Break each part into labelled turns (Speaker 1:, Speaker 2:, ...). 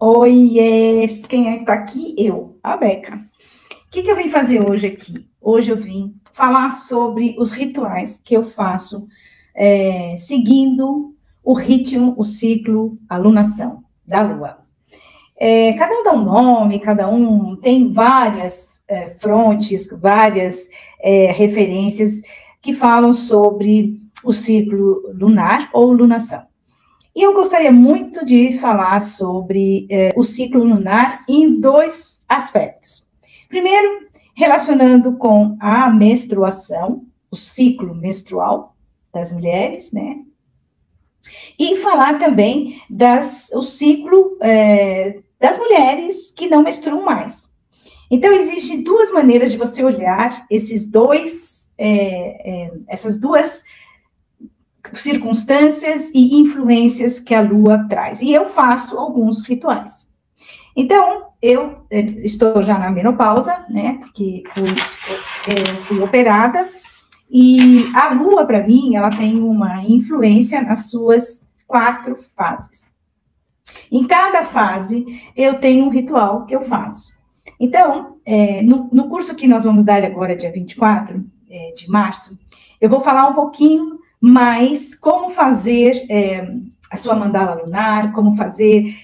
Speaker 1: Oiê, quem é que tá aqui? Eu, a Beca. O que eu vim fazer hoje aqui? Hoje eu vim falar sobre os rituais que eu faço seguindo o ritmo, o ciclo, a lunação da Lua. Cada um dá um nome, cada um tem várias frontes, várias referências que falam sobre o ciclo lunar ou lunação. E eu gostaria muito de falar sobre o ciclo lunar em dois aspectos. Primeiro, relacionando com a menstruação, o ciclo menstrual das mulheres, né? E falar também o ciclo das mulheres que não menstruam mais. Então, existem duas maneiras de você olhar essas duas circunstâncias e influências que a Lua traz. E eu faço alguns rituais. Então, eu estou já na menopausa, né? Porque fui operada. E a Lua, para mim, ela tem uma influência nas suas 4 fases. Em cada fase, eu tenho um ritual que eu faço. Então, no curso que nós vamos dar agora, dia 24 de março, eu vou falar um pouquinho mais como fazer a sua mandala lunar, como fazer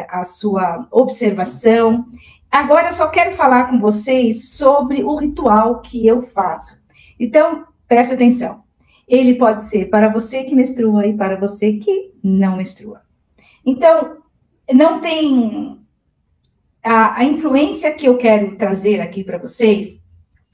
Speaker 1: a sua observação. Agora, eu só quero falar com vocês sobre o ritual que eu faço. Então, preste atenção. Ele pode ser para você que menstrua e para você que não menstrua. Então, não tem... A influência que eu quero trazer aqui para vocês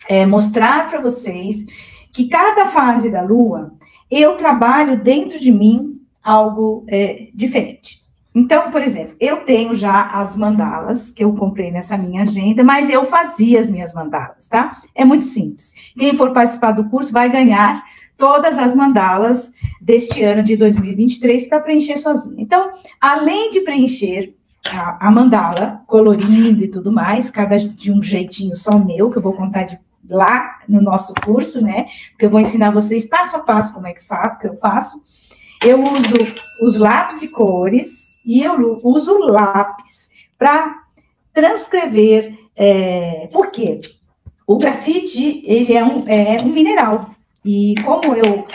Speaker 1: é mostrar para vocês que cada fase da Lua, eu trabalho dentro de mim algo diferente. Então, por exemplo, eu tenho já as mandalas que eu comprei nessa minha agenda, mas eu fazia as minhas mandalas, tá? É muito simples. Quem for participar do curso vai ganhar todas as mandalas deste ano de 2023 para preencher sozinho. Então, além de preencher a mandala, colorindo e tudo mais, cada de um jeitinho só meu, que eu vou contar lá no nosso curso, né? Porque eu vou ensinar vocês passo a passo como é que eu faço. Eu uso os lápis de cores e eu uso lápis para transcrever. Por quê? O grafite, ele é um mineral. E como eu,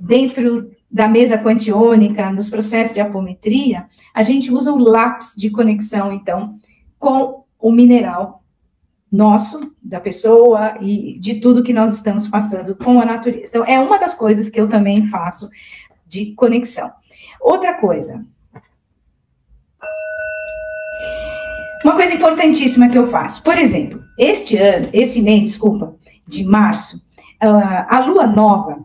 Speaker 1: dentro da mesa quantiônica, nos processos de apometria, a gente usa o lápis de conexão, então, com o mineral nosso, da pessoa e de tudo que nós estamos passando com a natureza. Então, é uma das coisas que eu também faço de conexão. Outra coisa. Uma coisa importantíssima que eu faço. Por exemplo, esse mês, de março, a lua nova,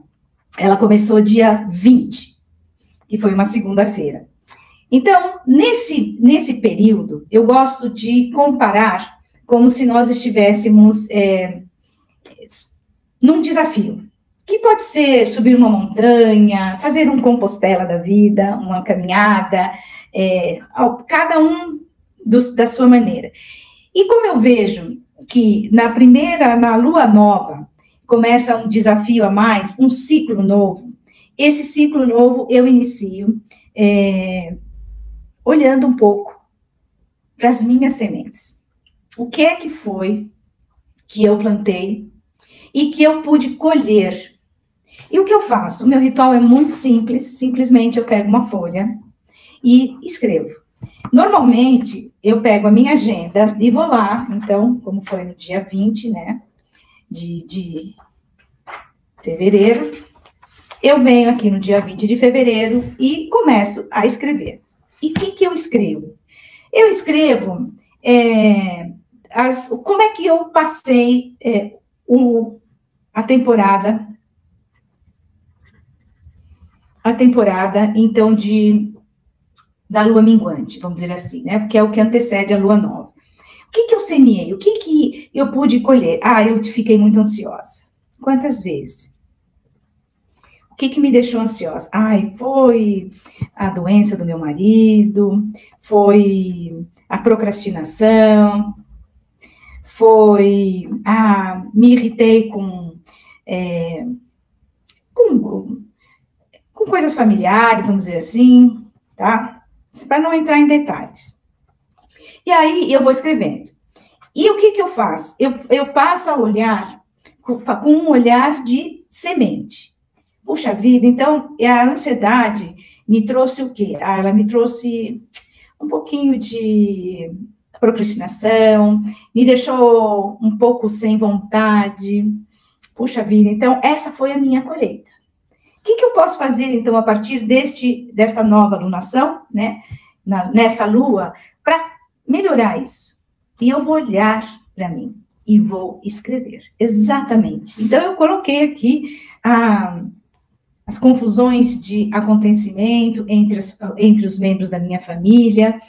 Speaker 1: ela começou dia 20, que foi uma segunda-feira. Então, nesse período, eu gosto de comparar como se nós estivéssemos num desafio, que pode ser subir uma montanha, fazer um Compostela da vida, uma caminhada, cada um da sua maneira. E como eu vejo que na lua nova, começa um desafio a mais, um ciclo novo, esse ciclo novo eu inicio olhando um pouco para as minhas sementes. O que é que foi que eu plantei e que eu pude colher? E o que eu faço? O meu ritual é muito simples, simplesmente eu pego uma folha e escrevo. Normalmente, eu pego a minha agenda e vou lá, então, como foi no dia 20, né, de fevereiro, eu venho aqui no dia 20 de fevereiro e começo a escrever. E o que eu escrevo? Eu escrevo como é que eu passei a temporada, então, da lua minguante, vamos dizer assim, né? Porque é o que antecede a lua nova. O que eu semeei? O que eu pude colher? Eu fiquei muito ansiosa. Quantas vezes? O que me deixou ansiosa? Foi a doença do meu marido, foi a procrastinação, me irritei com coisas familiares, vamos dizer assim, tá? Para não entrar em detalhes. E aí eu vou escrevendo. E o que que eu faço? Eu passo a olhar com um olhar de semente. Puxa vida, então a ansiedade me trouxe o quê? Ah, ela me trouxe um pouquinho de procrastinação, me deixou um pouco sem vontade. Puxa vida, então essa foi a minha colheita. O que que eu posso fazer, então, a partir desta nova lunação, né, nessa lua, para melhorar isso? E eu vou olhar para mim e vou escrever, exatamente. Então, eu coloquei aqui as confusões de acontecimento entre os membros da minha família.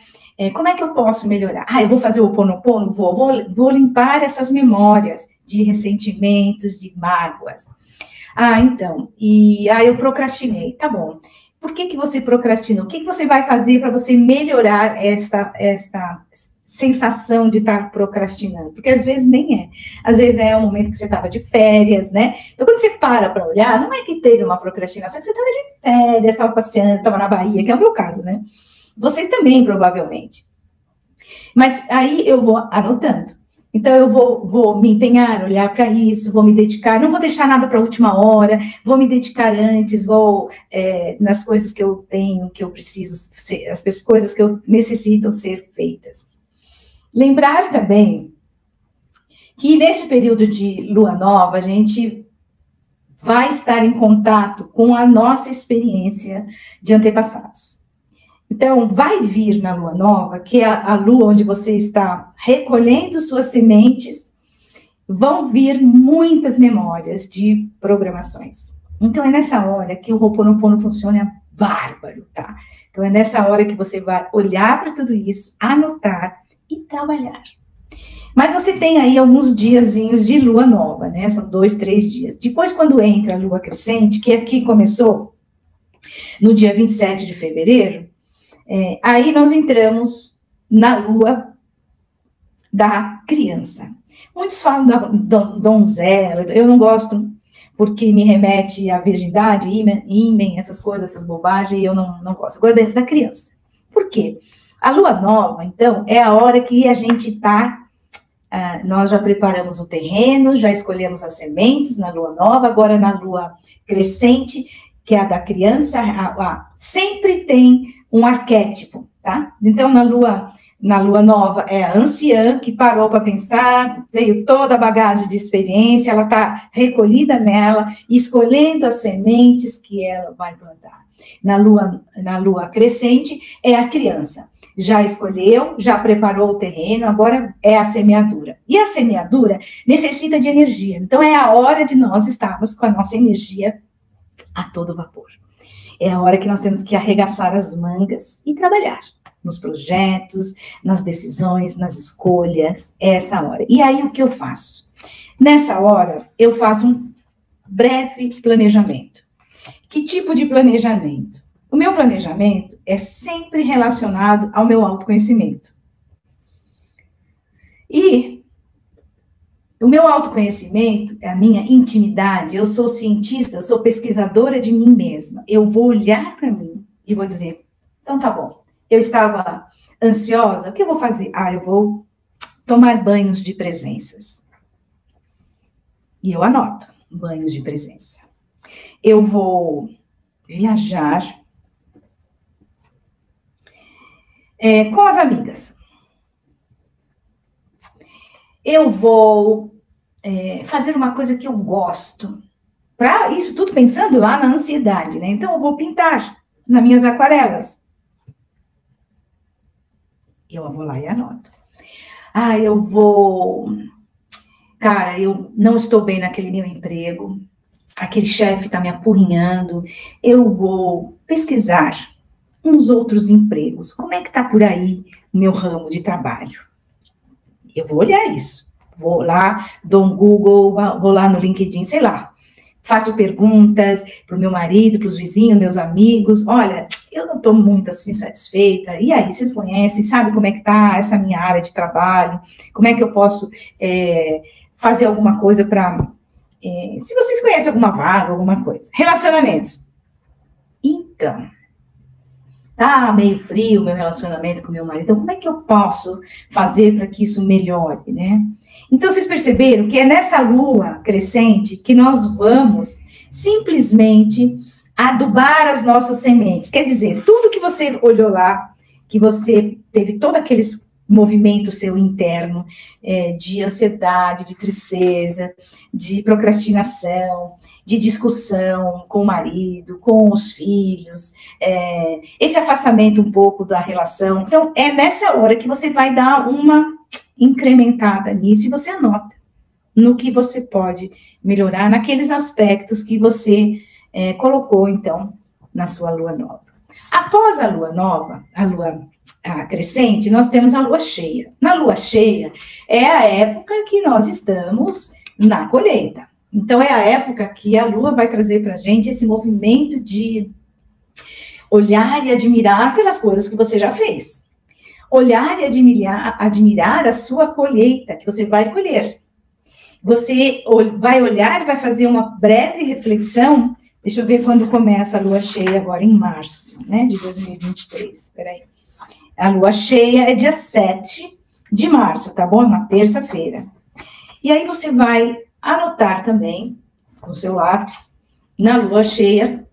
Speaker 1: Como é que eu posso melhorar? Ah, eu vou fazer o Ho'oponopono? Vou limpar essas memórias de ressentimentos, de mágoas. Ah, então, eu procrastinei, tá bom. Por que que você procrastinou? O que que você vai fazer para você melhorar esta sensação de estar procrastinando? Porque às vezes nem é. Às vezes é o momento que você estava de férias, né? Então, quando você para olhar, não é que teve uma procrastinação, é que você estava de férias, estava passeando, estava na Bahia, que é o meu caso, né? Vocês também, provavelmente. Mas aí eu vou anotando. Então, eu vou me empenhar, olhar para isso, vou me dedicar, não vou deixar nada para a última hora, vou me dedicar antes, nas coisas que eu tenho, que eu preciso, as coisas que eu necessito ser feitas. Lembrar também que neste período de lua nova, a gente vai estar em contato com a nossa experiência de antepassados. Então, vai vir na lua nova, que é a lua onde você está recolhendo suas sementes, vão vir muitas memórias de programações. Então, é nessa hora que o Ho'oponopono funciona bárbaro, tá? Então, é nessa hora que você vai olhar para tudo isso, anotar e trabalhar. Mas você tem aí alguns diazinhos de lua nova, né? São 2, 3 dias. Depois, quando entra a lua crescente, que aqui começou no dia 27 de fevereiro, aí nós entramos na lua da criança. Muitos falam da donzela, eu não gosto porque me remete à virgindade, ímen, essas coisas, essas bobagens, e eu não gosto. Eu gosto da criança. Por quê? A lua nova, então, é a hora que a gente está, nós já preparamos o terreno, já escolhemos as sementes na lua nova, agora na lua crescente, que é a da criança, sempre tem um arquétipo, tá? Então, na lua nova é a anciã, que parou para pensar, veio toda a bagagem de experiência, ela está recolhida nela, escolhendo as sementes que ela vai plantar. Na lua crescente é a criança. Já escolheu, já preparou o terreno, agora é a semeadura. E a semeadura necessita de energia. Então, é a hora de nós estarmos com a nossa energia a todo vapor. É a hora que nós temos que arregaçar as mangas e trabalhar nos projetos, nas decisões, nas escolhas. É essa hora. E aí, o que eu faço? Nessa hora, eu faço um breve planejamento. Que tipo de planejamento? O meu planejamento é sempre relacionado ao meu autoconhecimento. E o meu autoconhecimento é a minha intimidade. Eu sou cientista, eu sou pesquisadora de mim mesma. Eu vou olhar para mim e vou dizer, então tá bom, eu estava ansiosa, o que eu vou fazer? Eu vou tomar banhos de presenças. E eu anoto, banhos de presença. Eu vou viajar com as amigas. Eu vou fazer uma coisa que eu gosto. Para isso tudo pensando lá na ansiedade, né? Então, eu vou pintar nas minhas aquarelas. Eu vou lá e anoto. Eu vou... Cara, eu não estou bem naquele meu emprego. Aquele chefe está me apurrinhando. Eu vou pesquisar uns outros empregos. Como é que está por aí o meu ramo de trabalho? Eu vou olhar isso. Vou lá, dou um Google, vou lá no LinkedIn, sei lá. Faço perguntas para o meu marido, para os vizinhos, meus amigos. Olha, eu não estou muito assim satisfeita. E aí, vocês conhecem, sabem como é que está essa minha área de trabalho? Como é que eu posso fazer alguma coisa para... se vocês conhecem alguma vaga, alguma coisa. Relacionamentos. Então, tá meio frio o meu relacionamento com meu marido, então como é que eu posso fazer para que isso melhore, né? Então, vocês perceberam que é nessa lua crescente que nós vamos simplesmente adubar as nossas sementes. Quer dizer, tudo que você olhou lá, que você teve todo aquele movimento seu interno, de ansiedade, de tristeza, de procrastinação, de discussão com o marido, com os filhos, esse afastamento um pouco da relação. Então, é nessa hora que você vai dar uma incrementada nisso e você anota no que você pode melhorar, naqueles aspectos que você colocou, então, na sua lua nova. Após a lua nova, a crescente, nós temos a lua cheia. Na lua cheia é a época que nós estamos na colheita. Então, é a época que a lua vai trazer para a gente esse movimento de olhar e admirar pelas coisas que você já fez. Olhar e admirar a sua colheita, que você vai colher. Você vai olhar e vai fazer uma breve reflexão. Deixa eu ver quando começa a lua cheia, agora em março, né, de 2023. Espera aí. A lua cheia é dia 7 de março, tá bom? Uma terça-feira. E aí você vai anotar também, com seu lápis, na lua cheia,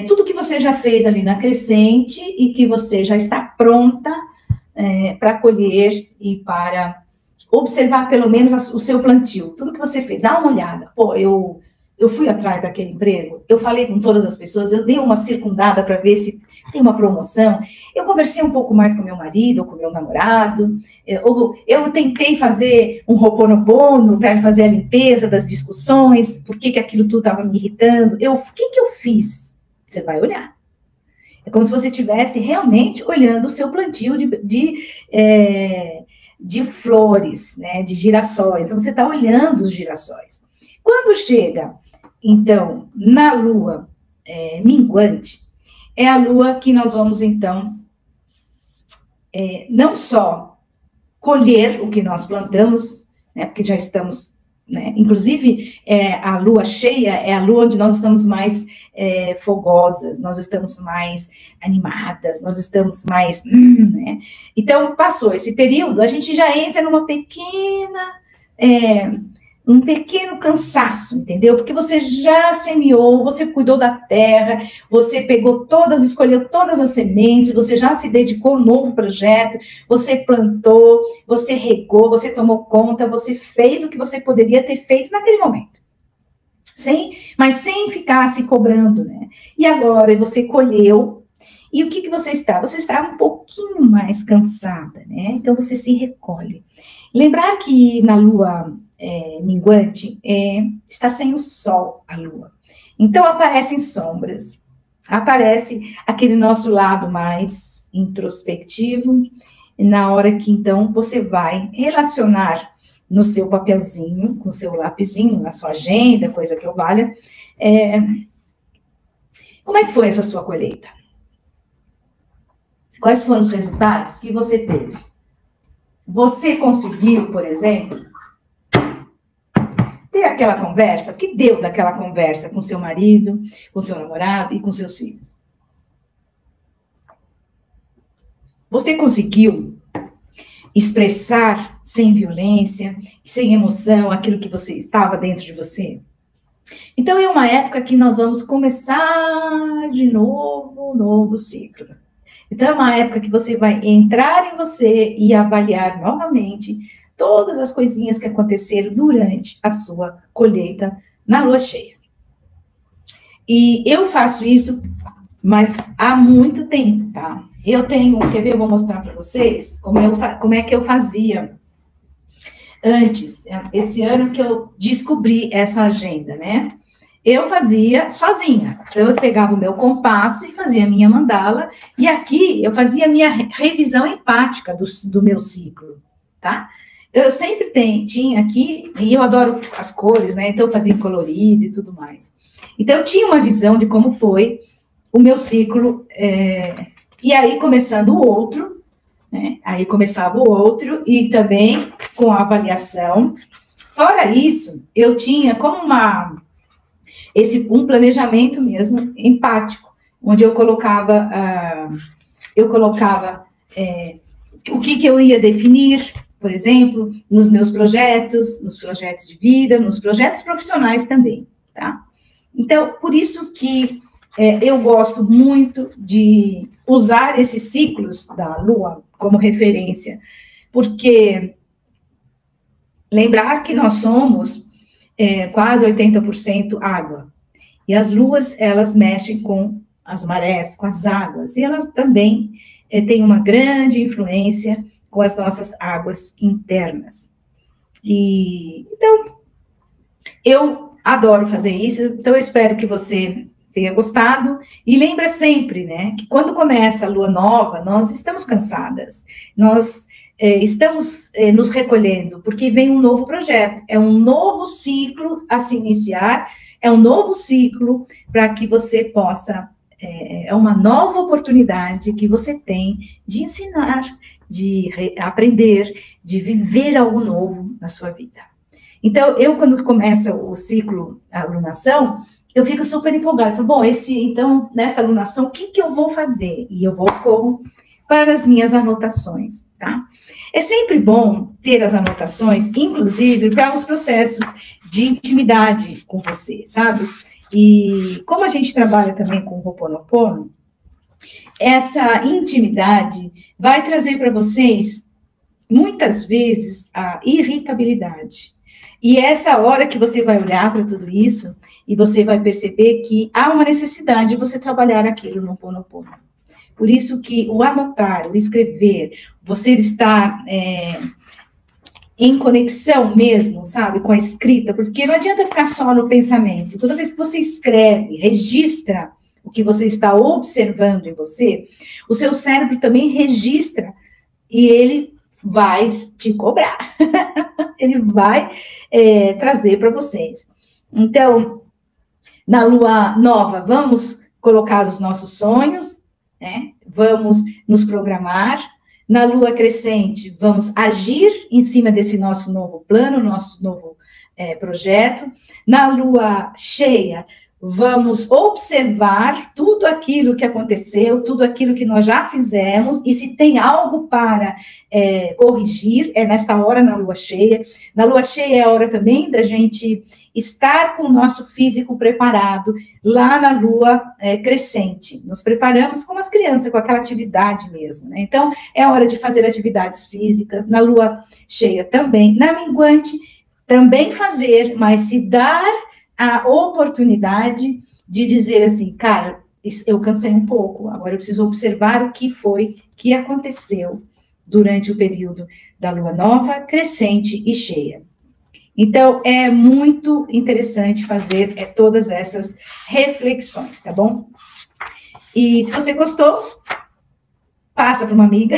Speaker 1: tudo que você já fez ali na crescente e que você já está pronta para colher e para observar pelo menos o seu plantio. Tudo que você fez, dá uma olhada. Pô, eu fui atrás daquele emprego, eu falei com todas as pessoas, eu dei uma circundada para ver se tem uma promoção, eu conversei um pouco mais com meu marido, ou com meu namorado, eu tentei fazer um ho'oponopono para fazer a limpeza das discussões, por que aquilo tudo estava me irritando, o que eu fiz? Você vai olhar. É como se você estivesse realmente olhando o seu plantio de flores, né, de girassóis. Então, você está olhando os girassóis. Quando chega, então, na lua minguante, é a lua que nós vamos, então, não só colher o que nós plantamos, né, porque já estamos, né, inclusive, a lua cheia é a lua onde nós estamos mais fogosas, nós estamos mais animadas, nós estamos mais, né? Então, passou esse período, a gente já entra numa um pequeno cansaço, entendeu? Porque você já semeou, você cuidou da terra, você escolheu todas as sementes, você já se dedicou a um novo projeto, você plantou, você regou, você tomou conta, você fez o que você poderia ter feito naquele momento. Mas sem ficar se cobrando, né? E agora você colheu, e o que você está? Você está um pouquinho mais cansada, né? Então você se recolhe. Lembrar que na lua minguante, está sem o sol a lua. Então, aparecem sombras, aparece aquele nosso lado mais introspectivo, na hora que, então, você vai relacionar no seu papelzinho, com o seu lapisinho, na sua agenda, coisa que eu valha, como é que foi essa sua colheita? Quais foram os resultados que você teve? Você conseguiu, por exemplo, ter aquela conversa? O que deu daquela conversa com seu marido, com seu namorado e com seus filhos? Você conseguiu expressar sem violência, sem emoção, aquilo que você estava dentro de você? Então, é uma época que nós vamos começar de novo um novo ciclo. Então, é uma época que você vai entrar em você e avaliar novamente todas as coisinhas que aconteceram durante a sua colheita na lua cheia. E eu faço isso, mas há muito tempo, tá? Quer ver? Eu vou mostrar para vocês como é que eu fazia antes, esse ano que eu descobri essa agenda, né? Eu fazia sozinha. Eu pegava o meu compasso e fazia a minha mandala, e aqui eu fazia a minha revisão empática do meu ciclo, tá? Eu sempre tinha aqui, e eu adoro as cores, né? Então eu fazia colorido e tudo mais. Então eu tinha uma visão de como foi o meu ciclo, e aí começando o outro, né? Aí começava o outro, e também com a avaliação. Fora isso, eu tinha como um planejamento mesmo empático. onde eu colocava o que eu ia definir, por exemplo, nos meus projetos, nos projetos de vida, nos projetos profissionais também, tá? Então, por isso que eu gosto muito de usar esses ciclos da Lua como referência, porque lembrar que nós somos quase 80% água, e as luas, elas mexem com as marés, com as águas, e elas também têm uma grande influência com as nossas águas internas. Então, eu adoro fazer isso, então eu espero que você tenha gostado, e lembra sempre, né, que quando começa a lua nova, nós estamos cansadas, nós estamos nos recolhendo, porque vem um novo projeto, é um novo ciclo a se iniciar, é um novo ciclo para que você possa, é uma nova oportunidade que você tem de ensinar, de aprender, de viver algo novo na sua vida. Então, quando começa o ciclo, a alunação, eu fico super empolgada. Bom, então, nessa alunação, o que eu vou fazer? E eu corro para as minhas anotações, tá? É sempre bom ter as anotações, inclusive para os processos de intimidade com você, sabe? E como a gente trabalha também com o Ho'oponopono, essa intimidade vai trazer para vocês, muitas vezes, a irritabilidade. E é essa hora que você vai olhar para tudo isso e você vai perceber que há uma necessidade de você trabalhar aquilo no Ho'oponopono. Por isso que o anotar, o escrever, você estar em conexão mesmo, sabe, com a escrita, porque não adianta ficar só no pensamento. Toda vez que você escreve, registra o que você está observando em você, o seu cérebro também registra e ele vai te cobrar. Ele vai trazer para vocês. Então, na lua nova, vamos colocar os nossos sonhos, né? Vamos nos programar. Na lua crescente, vamos agir em cima desse nosso novo plano, nosso novo projeto. Na lua cheia, vamos observar tudo aquilo que aconteceu, tudo aquilo que nós já fizemos, e se tem algo para corrigir, é nesta hora, na lua cheia. Na lua cheia é a hora também da gente estar com o nosso físico preparado, lá na lua crescente. Nos preparamos como as crianças, com aquela atividade mesmo, né? Então, é a hora de fazer atividades físicas. Na lua cheia também. Na minguante, também fazer, mas se dar a oportunidade de dizer assim, cara, eu cansei um pouco, agora eu preciso observar o que foi que aconteceu durante o período da lua nova, crescente e cheia. Então, é muito interessante fazer todas essas reflexões, tá bom? E se você gostou, passa para uma amiga.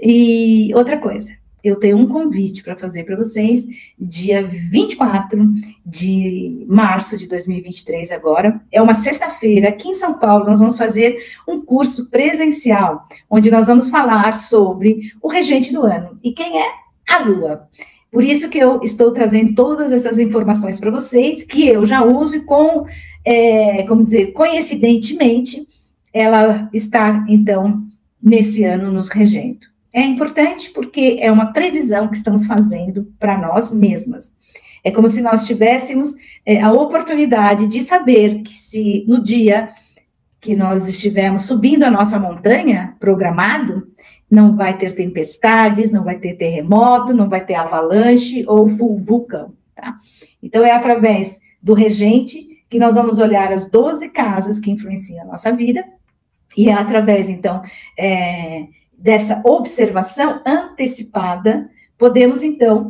Speaker 1: E outra coisa, eu tenho um convite para fazer para vocês, dia 24 de março de 2023 agora, é uma sexta-feira, aqui em São Paulo, nós vamos fazer um curso presencial, onde nós vamos falar sobre o regente do ano. E quem é? A Lua. Por isso que eu estou trazendo todas essas informações para vocês, que eu já uso com, como dizer, coincidentemente, ela está, então, nesse ano nos regendo. É importante porque é uma previsão que estamos fazendo para nós mesmas. É como se nós tivéssemos a oportunidade de saber que se no dia que nós estivermos subindo a nossa montanha, programado, não vai ter tempestades, não vai ter terremoto, não vai ter avalanche ou vulcão, tá? Então, é através do regente que nós vamos olhar as 12 casas que influenciam a nossa vida, e é através, então, dessa observação antecipada, podemos, então,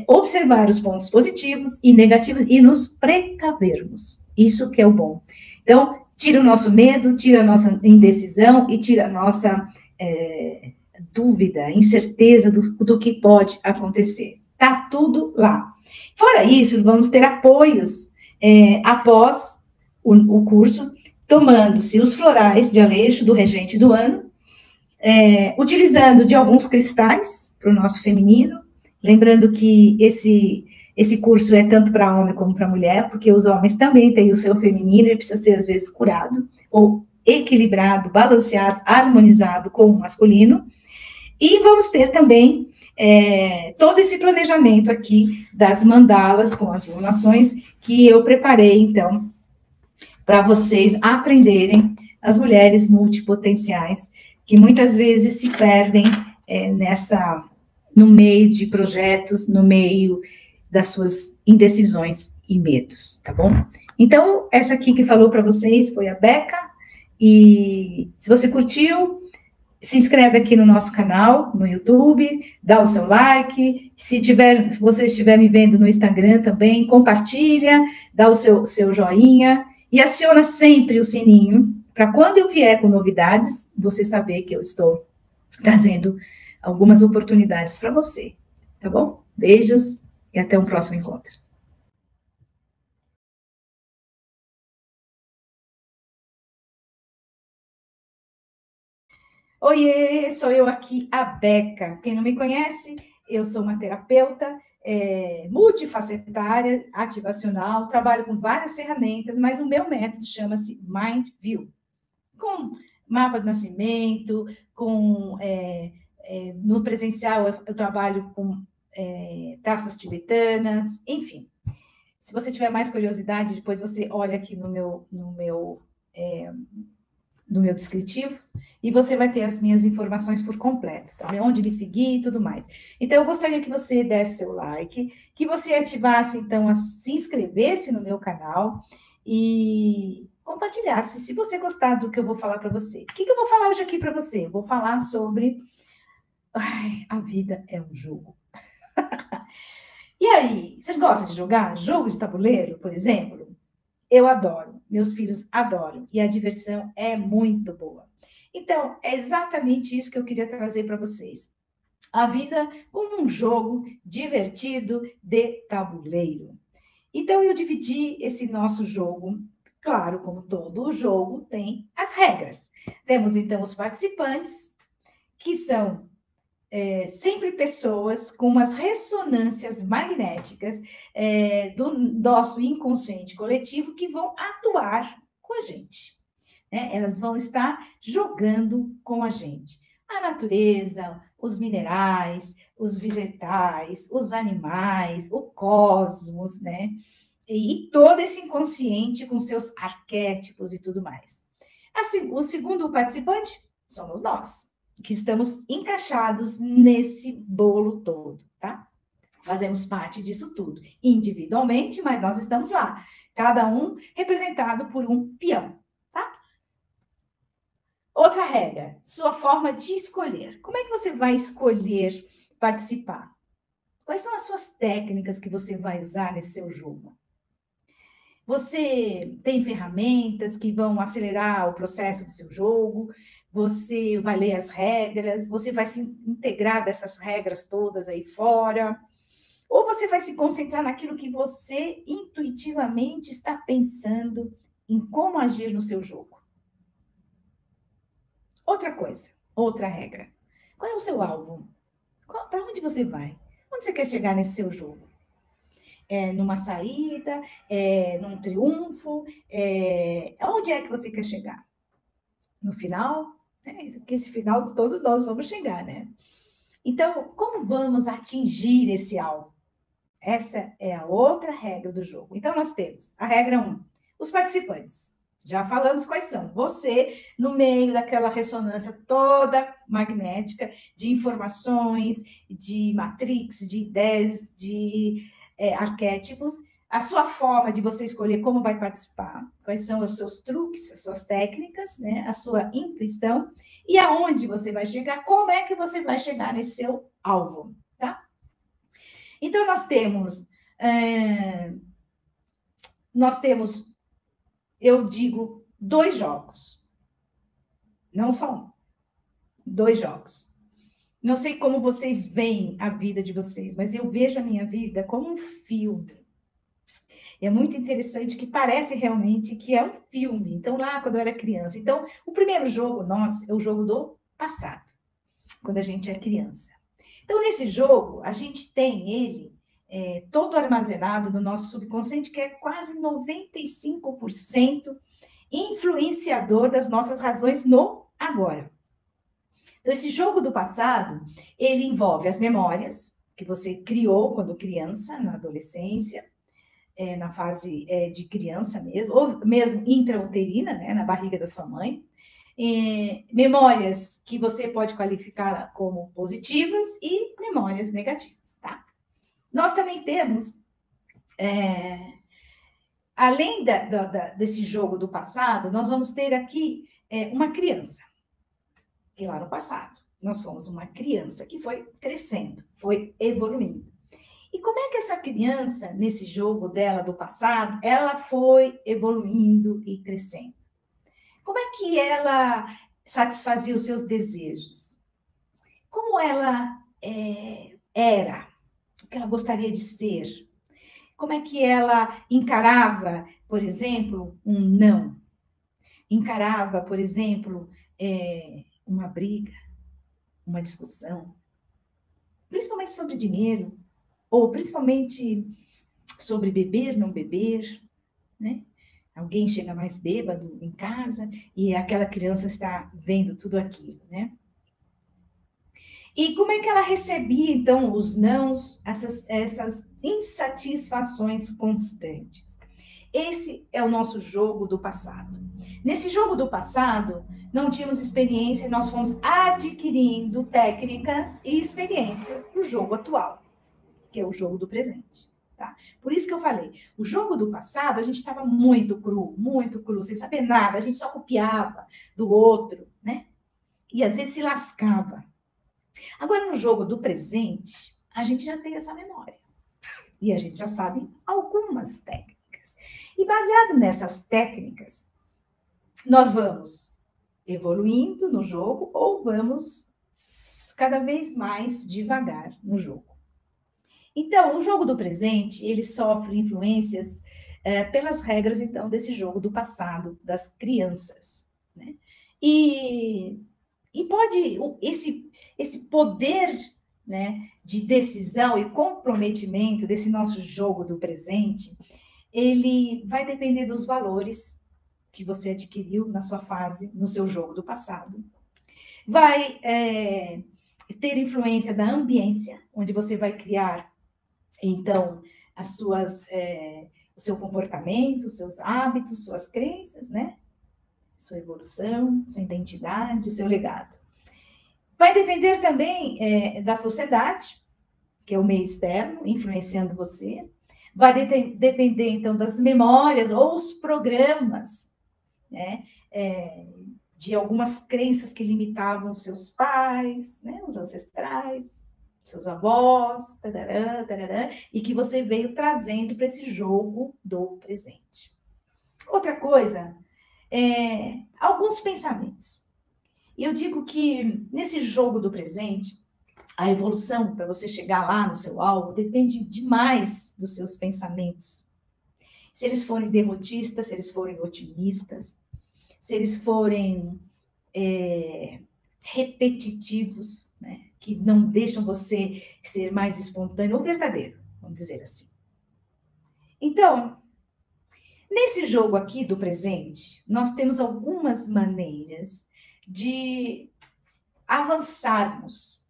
Speaker 1: observar os pontos positivos e negativos e nos precavermos. Isso que é o bom. Então, tira o nosso medo, tira a nossa indecisão e tira a nossa dúvida, incerteza do que pode acontecer. Tá tudo lá. Fora isso, vamos ter apoios após o curso, tomando-se os florais de Aleixo do regente do ano, utilizando de alguns cristais para o nosso feminino, lembrando que Esse curso é tanto para homem como para mulher, porque os homens também têm o seu feminino e precisa ser, às vezes, curado, ou equilibrado, balanceado, harmonizado com o masculino. E vamos ter também todo esse planejamento aqui das mandalas com as lunações que eu preparei, então, para vocês aprenderem, as mulheres multipotenciais, que muitas vezes se perdem no meio de projetos, no meio das suas indecisões e medos, tá bom? Então, essa aqui que falou para vocês foi a Beca, e se você curtiu, se inscreve aqui no nosso canal, no YouTube, dá o seu like, se você estiver me vendo no Instagram também, compartilha, dá o seu joinha, e aciona sempre o sininho, para quando eu vier com novidades, você saber que eu estou trazendo algumas oportunidades para você, tá bom? Beijos e até um próximo encontro. Oiê, sou eu aqui, a Beca. Quem não me conhece, eu sou uma terapeuta multifacetária, ativacional, trabalho com várias ferramentas, mas o meu método chama-se Mind View, com mapa de nascimento, no presencial eu trabalho com taças tibetanas, enfim. Se você tiver mais curiosidade, depois você olha aqui no meu descritivo, e você vai ter as minhas informações por completo, tá? Onde me seguir e tudo mais. Então, eu gostaria que você desse seu like, que você ativasse, então, se inscrevesse no meu canal e compartilhasse, se você gostar do que eu vou falar para você. O que eu vou falar hoje aqui para você? Vou falar sobre... a vida é um jogo. E aí, vocês gostam de jogar jogo de tabuleiro, por exemplo? Eu adoro, meus filhos adoram, e a diversão é muito boa. Então, é exatamente isso que eu queria trazer para vocês. A vida como um jogo divertido de tabuleiro. Então, eu dividi esse nosso jogo, claro, como todo o jogo, tem as regras. Temos, então, os participantes, que são sempre pessoas com umas ressonâncias magnéticas do nosso inconsciente coletivo que vão atuar com a gente. Né? Elas vão estar jogando com a gente. A natureza, os minerais, os vegetais, os animais, o cosmos, né? E todo esse inconsciente com seus arquétipos e tudo mais. Assim, o segundo participante somos nós, que estamos encaixados nesse bolo todo, tá? Fazemos parte disso tudo, individualmente, mas nós estamos lá, cada um representado por um peão, tá? Outra regra, sua forma de escolher. Como é que você vai escolher participar? Quais são as suas técnicas que você vai usar nesse seu jogo? Você tem ferramentas que vão acelerar o processo do seu jogo, você vai ler as regras, você vai se integrar dessas regras todas aí fora, ou você vai se concentrar naquilo que você intuitivamente está pensando em como agir no seu jogo. Outra coisa, outra regra. Qual é o seu alvo? Para onde você vai? Onde você quer chegar nesse seu jogo? Numa saída, num triunfo, onde é que você quer chegar? No final? Porque esse final todos nós vamos chegar, né? Então, como vamos atingir esse alvo? Essa é a outra regra do jogo. Então, nós temos a regra 1, os participantes. Já falamos quais são. Você, no meio daquela ressonância toda magnética de informações, de matrix, de ideias, de arquétipos, a sua forma de você escolher como vai participar, quais são os seus truques, as suas técnicas, né, a sua intuição, e aonde você vai chegar, como é que você vai chegar nesse seu alvo, tá? Então, nós temos, eu digo, 2 jogos, não só um, 2 jogos. Não sei como vocês veem a vida de vocês, mas eu vejo a minha vida como um filme. É muito interessante que parece realmente que é um filme. Então, lá quando eu era criança. Então, o primeiro jogo nosso é o jogo do passado, quando a gente é criança. Então, nesse jogo, a gente tem ele todo armazenado no nosso subconsciente, que é quase 95% influenciador das nossas razões no agora. Então, esse jogo do passado, ele envolve as memórias que você criou quando criança, na adolescência, na fase de criança mesmo, ou mesmo intrauterina, né, na barriga da sua mãe. Memórias que você pode qualificar como positivas e memórias negativas, tá? Nós também temos, além desse jogo do passado, nós vamos ter aqui uma criança. E lá no passado, nós fomos uma criança que foi crescendo, foi evoluindo. E como é que essa criança, nesse jogo dela do passado, ela foi evoluindo e crescendo? Como é que ela satisfazia os seus desejos? Como ela era? O que ela gostaria de ser? Como é que ela encarava, por exemplo, um não? Encarava, por exemplo, uma briga, uma discussão, principalmente sobre dinheiro, ou principalmente sobre beber, não beber, né? Alguém chega mais bêbado em casa e aquela criança está vendo tudo aquilo, né? E como é que ela recebia, então, os nãos, essas insatisfações constantes? Esse é o nosso jogo do passado. Nesse jogo do passado, não tínhamos experiência e nós fomos adquirindo técnicas e experiências no jogo atual, que é o jogo do presente. Tá? Por isso que eu falei, o jogo do passado, a gente estava muito cru, sem saber nada, a gente só copiava do outro, né? E às vezes se lascava. Agora, no jogo do presente, a gente já tem essa memória. E a gente já sabe algumas técnicas. E baseado nessas técnicas, nós vamos evoluindo no jogo ou vamos cada vez mais devagar no jogo. Então, o jogo do presente, ele sofre influências pelas regras, então, desse jogo do passado, das crianças, né? E pode, esse poder, né, de decisão e comprometimento desse nosso jogo do presente, ele vai depender dos valores que você adquiriu na sua fase, no seu jogo do passado. Vai ter influência da ambiência, onde você vai criar, então, o seu comportamento, os seus hábitos, suas crenças, né? Sua evolução, sua identidade, o seu legado. Vai depender também da sociedade, que é o meio externo, influenciando você. Vai depender, então, das memórias ou os programas, né? De algumas crenças que limitavam os seus pais, né? Os ancestrais, seus avós, tarará, tarará, e que você veio trazendo para esse jogo do presente. Outra coisa, alguns pensamentos. E eu digo que nesse jogo do presente, a evolução para você chegar lá no seu alvo depende demais dos seus pensamentos. Se eles forem derrotistas, se eles forem otimistas, se eles forem repetitivos, né, que não deixam você ser mais espontâneo ou verdadeiro, vamos dizer assim. Então, nesse jogo aqui do presente, nós temos algumas maneiras de avançarmos.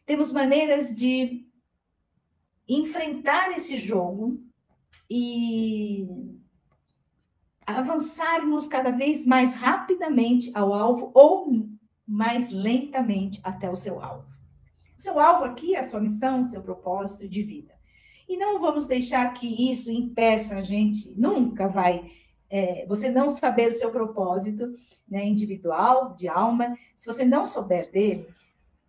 Speaker 1: Temos maneiras de enfrentar esse jogo e avançarmos cada vez mais rapidamente ao alvo ou mais lentamente até o seu alvo. O seu alvo aqui é a sua missão, o seu propósito de vida. E não vamos deixar que isso impeça a gente, nunca vai, você não saber o seu propósito, né, individual, de alma, se você não souber dele,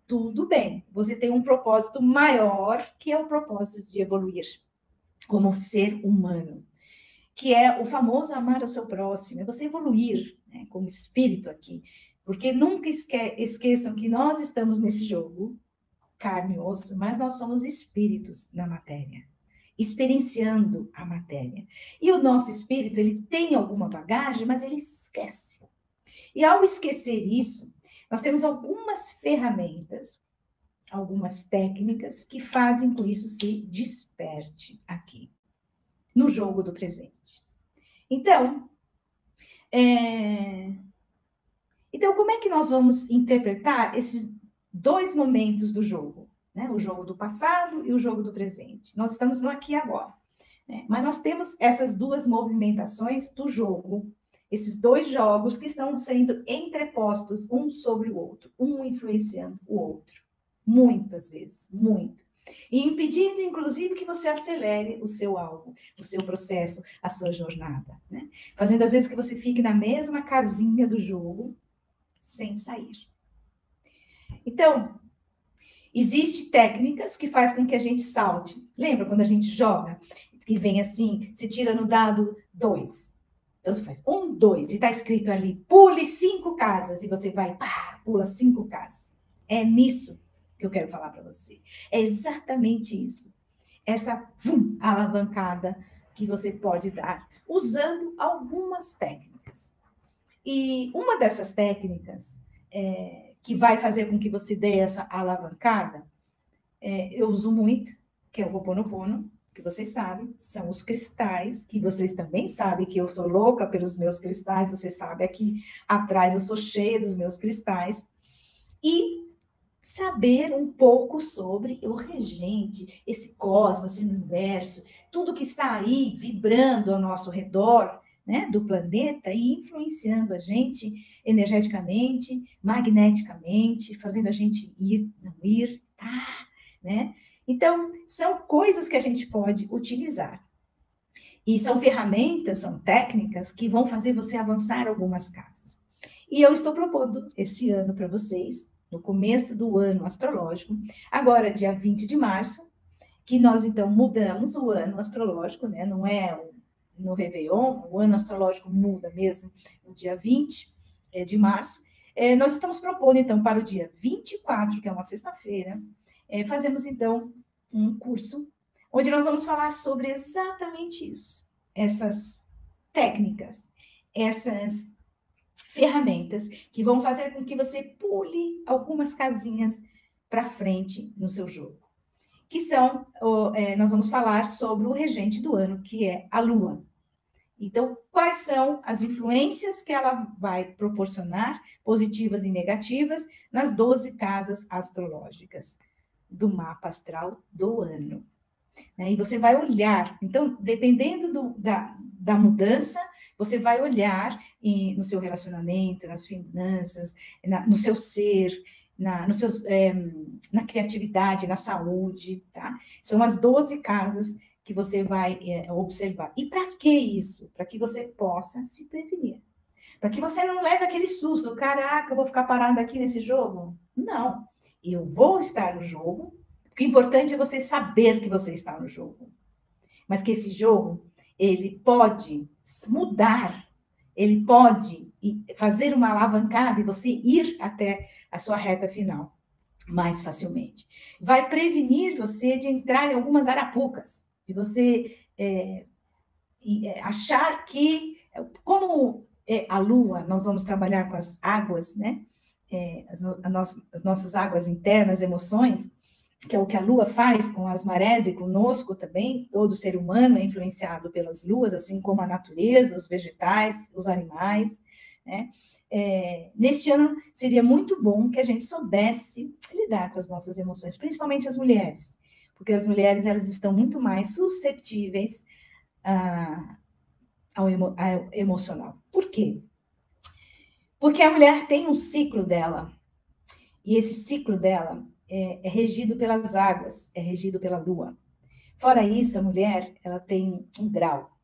Speaker 1: tudo bem, você tem um propósito maior, que é o propósito de evoluir como ser humano, que é o famoso amar o seu próximo, é você evoluir, né, como espírito aqui, porque nunca esqueçam que nós estamos nesse jogo, carne e osso, mas nós somos espíritos na matéria, experienciando a matéria. E o nosso espírito, ele tem alguma bagagem, mas ele esquece. E ao esquecer isso, nós temos algumas ferramentas algumas técnicas que fazem com que isso se desperte aqui, no jogo do presente. Então, como é que nós vamos interpretar esses dois momentos do jogo, né? O jogo do passado e o jogo do presente. Nós estamos no aqui e agora, né? Mas nós temos essas duas movimentações do jogo, esses dois jogos que estão sendo entrepostos um sobre o outro, um influenciando o outro, muitas vezes, muito. E impedindo, inclusive, que você acelere o seu alvo, o seu processo, a sua jornada, né? Fazendo, às vezes, que você fique na mesma casinha do jogo, sem sair. Então, existem técnicas que fazem com que a gente salte. Lembra quando a gente joga? Que vem assim, você tira no dado 2. Então, você faz 1, 2, e está escrito ali, pule 5 casas, e você vai, pá, pula 5 casas. É nisso que eu quero falar para você. É exatamente isso. Essa alavancada que você pode dar, usando algumas técnicas. E uma dessas técnicas que vai fazer com que você dê essa alavancada, eu uso muito, que é o Ho'oponopono, que vocês sabem, são os cristais, que vocês também sabem que eu sou louca pelos meus cristais, você sabe, aqui atrás eu sou cheia dos meus cristais. E saber um pouco sobre o regente, esse cosmos, esse universo, tudo que está aí vibrando ao nosso redor, né, do planeta e influenciando a gente energeticamente, magneticamente, fazendo a gente ir, não ir, tá, né? Então, são coisas que a gente pode utilizar. E são ferramentas, são técnicas que vão fazer você avançar algumas casas. E eu estou propondo esse ano para vocês, no começo do ano astrológico, agora dia 20 de março, que nós então mudamos o ano astrológico, né? Não é no Réveillon, o ano astrológico muda mesmo no dia 20 de março. Nós estamos propondo então para o dia 24, que é uma sexta-feira, fazemos então um curso onde nós vamos falar sobre exatamente isso, essas técnicas, essas ferramentas que vão fazer com que você pule algumas casinhas para frente no seu jogo. Que são, nós vamos falar sobre o regente do ano, que é a Lua. Então, quais são as influências que ela vai proporcionar, positivas e negativas, nas 12 casas astrológicas do mapa astral do ano. E você vai olhar, então, dependendo da mudança, você vai olhar no seu relacionamento, nas finanças, no seu ser, na criatividade, na saúde, tá? São as 12 casas que você vai observar. E para que isso? Para que você possa se prevenir. Para que você não leve aquele susto, caraca, eu vou ficar parado aqui nesse jogo? Não, eu vou estar no jogo. O importante é você saber que você está no jogo. Mas que esse jogo, ele pode mudar, ele pode fazer uma alavancada e você ir até a sua reta final mais facilmente. Vai prevenir você de entrar em algumas arapucas, de você achar que, como a Lua, nós vamos trabalhar com as águas, né? As nossas águas internas, emoções, que é o que a Lua faz com as marés e conosco também, todo ser humano é influenciado pelas luas, assim como a natureza, os vegetais, os animais, né? Neste ano, seria muito bom que a gente soubesse lidar com as nossas emoções, principalmente as mulheres, porque as mulheres, elas estão muito mais suscetíveis ao emocional. Por quê? Porque a mulher tem um ciclo dela, e esse ciclo dela é regido pelas águas, é regido pela lua. Fora isso, a mulher, ela tem um grau,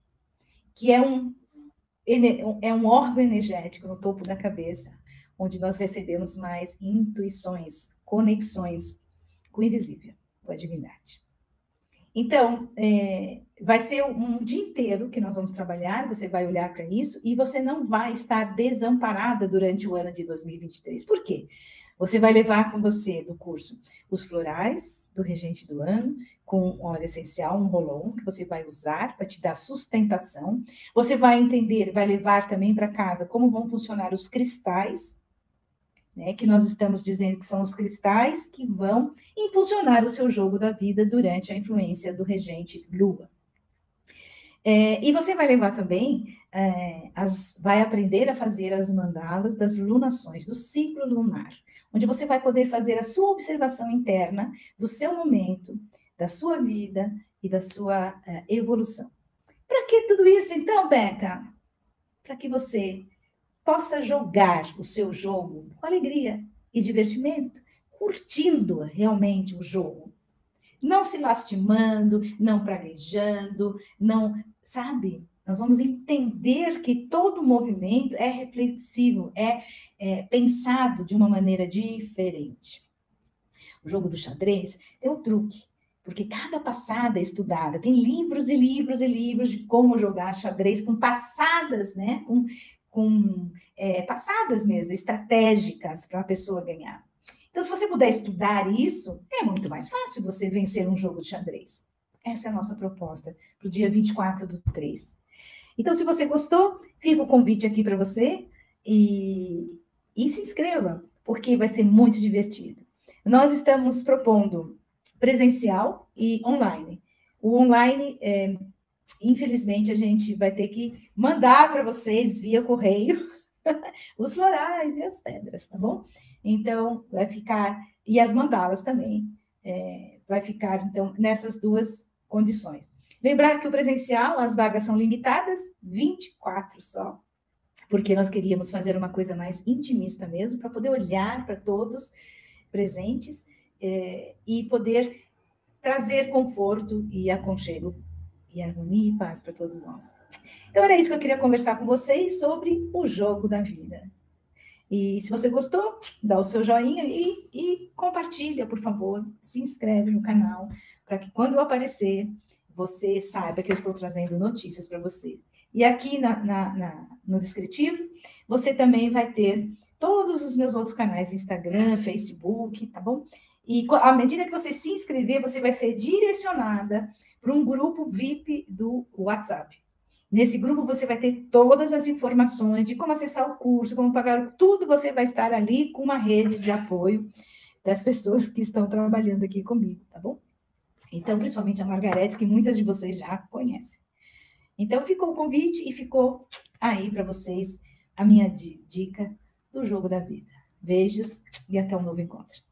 Speaker 1: que é um órgão energético no topo da cabeça, onde nós recebemos mais intuições, conexões com o invisível, com a divindade. Então, vai ser um dia inteiro que nós vamos trabalhar, você vai olhar para isso e você não vai estar desamparada durante o ano de 2023. Por quê? Você vai levar com você do curso os florais do regente do ano, com óleo essencial, um roll-on, que você vai usar para te dar sustentação. Você vai entender, vai levar também para casa como vão funcionar os cristais né, que nós estamos dizendo que são os cristais que vão impulsionar o seu jogo da vida durante a influência do regente Lua. E você vai levar também, vai aprender a fazer as mandalas das lunações, do ciclo lunar, onde você vai poder fazer a sua observação interna do seu momento, da sua vida e da sua evolução. Para que tudo isso, então, Beca? Para que você possa jogar o seu jogo com alegria e divertimento, curtindo realmente o jogo. Não se lastimando, não praguejando, não, sabe? Nós vamos entender que todo movimento é reflexivo, é pensado de uma maneira diferente. O jogo do xadrez tem um truque, porque cada passada é estudada. Tem livros e livros e livros de como jogar xadrez com passadas, né? Com passadas mesmo, estratégicas para a pessoa ganhar. Então, se você puder estudar isso, é muito mais fácil você vencer um jogo de xadrez. Essa é a nossa proposta para o dia 24/3. Então, se você gostou, fica o convite aqui para você e se inscreva, porque vai ser muito divertido. Nós estamos propondo presencial e online. O online, infelizmente, a gente vai ter que mandar para vocês via correio os florais e as pedras, tá bom? Então, vai ficar, e as mandalas também, vai ficar, então, nessas duas condições. Lembrar que o presencial, as vagas são limitadas, 24 só, porque nós queríamos fazer uma coisa mais intimista mesmo, para poder olhar para todos presentes e poder trazer conforto e aconchego e harmonia e paz para todos nós. Então, era isso que eu queria conversar com vocês sobre o jogo da vida. E se você gostou, dá o seu joinha e compartilha, por favor. Se inscreve no canal, para que quando eu aparecer, você saiba que eu estou trazendo notícias para vocês. E aqui no descritivo, você também vai ter todos os meus outros canais, Instagram, Facebook, tá bom? E à medida que você se inscrever, você vai ser direcionada para um grupo VIP do WhatsApp. Nesse grupo você vai ter todas as informações de como acessar o curso, como pagar, tudo você vai estar ali com uma rede de apoio das pessoas que estão trabalhando aqui comigo, tá bom? Então, principalmente a Margarete, que muitas de vocês já conhecem. Então, ficou o convite e ficou aí para vocês a minha dica do jogo da vida. Beijos e até um novo encontro.